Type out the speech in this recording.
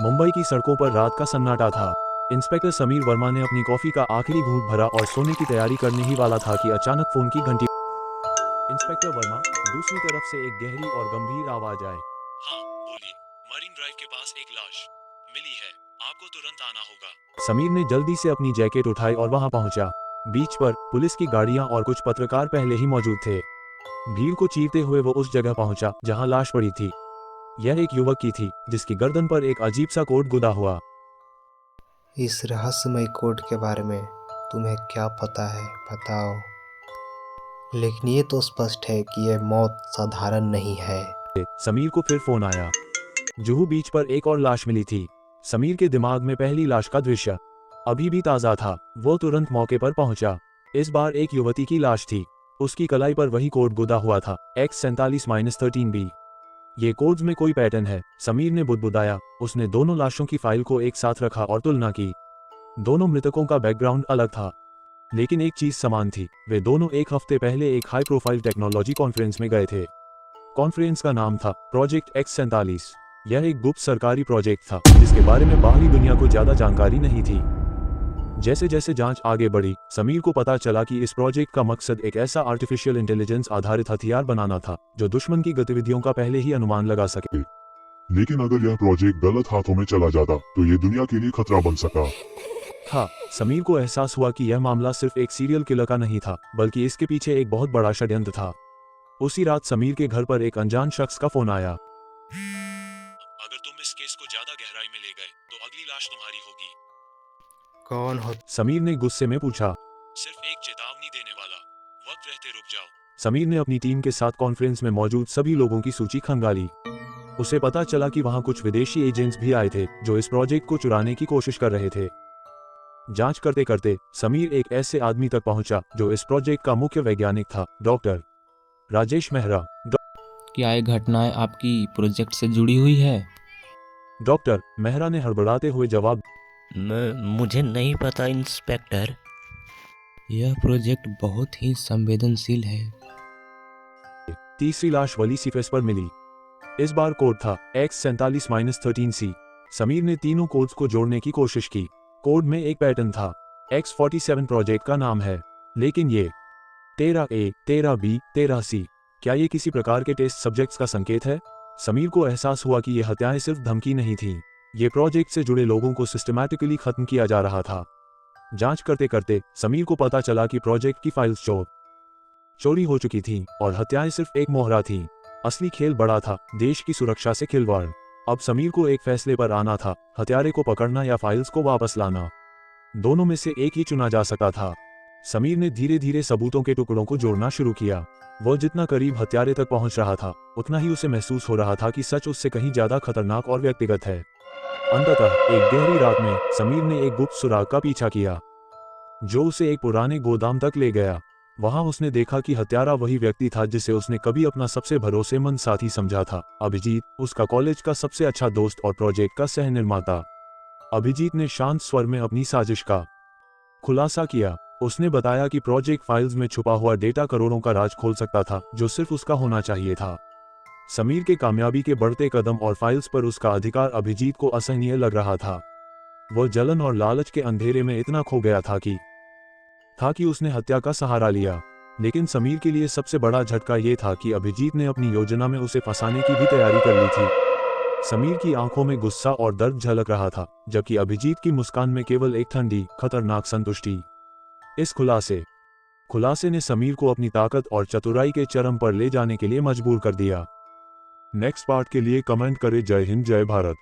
मुंबई की सड़कों पर रात का सन्नाटा था। इंस्पेक्टर समीर वर्मा ने अपनी कॉफी का आखिरी घूंट भरा और सोने की तैयारी करने ही वाला था कि अचानक फोन की घंटी। इंस्पेक्टर वर्मा, दूसरी तरफ से एक गहरी और गंभीर आवाज आए। हाँ, बोलिए। मरीन ड्राइव के पास एक लाश मिली है, आपको तुरंत आना होगा। समीर ने जल्दी से अपनी जैकेट उठाई और वहां पहुंचा। बीच पर पुलिस की गाड़ियां और कुछ पत्रकार पहले ही मौजूद थे। भीड़ को चीरते हुए वो उस जगह पहुंचा जहां लाश पड़ी थी। यह एक युवक की थी जिसकी गर्दन पर एक अजीब सा कोट गुदा हुआ। इस रहस्यमय कोड के बारे में तुम्हें क्या पता है, बताओ। लेकिन ये तो स्पष्ट है कि यह मौत साधारण नहीं है। समीर को फिर फोन आया। जुहू बीच पर एक और लाश मिली थी। समीर के दिमाग में पहली लाश का दृश्य अभी भी ताज़ा था। वो तुरंत मौके पर पहुंचा। इस बार एक युवती की लाश थी। उसकी कलाई पर वही कोड गुदा हुआ था, X47-13B। ये कोड्स में कोई पैटर्न है, समीर ने बुदबुदाया। उसने दोनों लाशों की फाइल को एक साथ रखा और तुलना की। दोनों मृतकों का बैकग्राउंड अलग था, लेकिन एक चीज समान थी। वे दोनों एक हफ्ते पहले एक हाई प्रोफाइल टेक्नोलॉजी कॉन्फ्रेंस में गए थे। कॉन्फ्रेंस का नाम था प्रोजेक्ट X47। यह एक गुप्त सरकारी प्रोजेक्ट था जिसके बारे में बाहरी दुनिया को ज्यादा जानकारी नहीं थी। जैसे जैसे जांच आगे बढ़ी, समीर को पता चला कि इस प्रोजेक्ट का मकसद एक ऐसा आर्टिफिशियल इंटेलिजेंस आधारित हथियार बनाना था जो दुश्मन की गतिविधियों का पहले ही अनुमान लगा सके। लेकिन अगर यह प्रोजेक्ट गलत हाथों में चला जाता तो ये दुनिया के लिए खतरा बन सकता था। समीर को एहसास हुआ कि यह मामला सिर्फ एक सीरियल किलर का नहीं था, बल्कि इसके पीछे एक बहुत बड़ा षड्यंत्र था। उसी रात समीर के घर पर एक अनजान शख्स का फोन आया। अगर तुम इस केस को ज्यादा गहराई में ले गए तो अगली लाश तुम्हारी होगी। कौन हो? समीर ने गुस्से में पूछा। सिर्फ एक चेतावनी देने वाला, वक्त रहते रुक जाओ। समीर ने अपनी टीम के साथ कॉन्फ्रेंस में मौजूद सभी लोगों की सूची खंगाली। उसे पता चला कि वहां कुछ विदेशी एजेंट्स भी आए थे जो इस प्रोजेक्ट को चुराने की कोशिश कर रहे थे। जांच करते करते समीर एक ऐसे आदमी तक पहुंचा जो इस प्रोजेक्ट का मुख्य वैज्ञानिक था, डॉक्टर राजेश मेहरा। क्या ये घटनाएं आपकी प्रोजेक्ट से जुड़ी हुई है? डॉक्टर मेहरा ने हड़बड़ाते हुए जवाब। मुझे नहीं पता इंस्पेक्टर। यह प्रोजेक्ट बहुत ही संवेदनशील है। तीसरी लाश वली सीफेस पर मिली। इस बार कोड था X47-13C। समीर ने तीनों कोड्स को जोड़ने की कोशिश की। कोड में एक पैटर्न था। X47 प्रोजेक्ट का नाम है, लेकिन ये 13A, 13B, 13C, क्या ये किसी प्रकार के टेस्ट सब्जेक्ट्स का संकेत है? समीर को एहसास हुआ कि ये हत्याएं सिर्फ धमकी नहीं थीं। ये प्रोजेक्ट से जुड़े लोगों को सिस्टमैटिकली खत्म किया जा रहा था। जांच करते करते समीर को पता चला कि प्रोजेक्ट की फाइल्स चोरी हो चुकी थीं और हत्याएं सिर्फ एक मोहरा थीं। असली खेल बड़ा था, देश की सुरक्षा से खिलवाड़। अब समीर को एक फैसले पर आना था, हत्यारे को पकड़ना या फाइल्स को वापस लाना। दोनों में से एक ही चुना जा सकता था। समीर ने धीरे धीरे सबूतों के टुकड़ों को जोड़ना शुरू किया। वह जितना करीब हत्यारे तक पहुंच रहा था, उतना ही उसे महसूस हो रहा था कि सच उससे कहीं ज्यादा खतरनाक और व्यक्तिगत है। अंततः एक गहरी रात में समीर ने एक गुप्त सुराग का पीछा किया जो उसे एक पुराने गोदाम तक ले गया। वहां उसने देखा कि हत्यारा वही व्यक्ति था जिसे उसने कभी अपना सबसे भरोसेमंद साथी समझा था, अभिजीत, उसका कॉलेज का सबसे अच्छा दोस्त और प्रोजेक्ट का सह निर्माता। अभिजीत ने शांत स्वर में अपनी साजिश का खुलासा किया। उसने बताया कि प्रोजेक्ट फाइल्स में छुपा हुआ डेटा करोड़ों का राज खोल सकता था जो सिर्फ उसका होना चाहिए था। समीर के कामयाबी के बढ़ते कदम और फाइल्स पर उसका अधिकार अभिजीत को असहनीय लग रहा था। वह जलन और लालच के अंधेरे में इतना खो गया था कि उसने हत्या का सहारा लिया। लेकिन समीर के लिए सबसे बड़ा झटका यह था कि अभिजीत ने अपनी योजना में उसे फंसाने की भी तैयारी कर ली थी। समीर की आंखों में गुस्सा और दर्द झलक रहा था, जबकि अभिजीत की मुस्कान में केवल एक ठंडी, खतरनाक संतुष्टि। इस खुलासे ने समीर को अपनी ताकत और चतुराई के चरम पर ले जाने के लिए मजबूर कर दिया। नेक्स्ट पार्ट के लिए कमेंट करें। जय हिंद, जय भारत।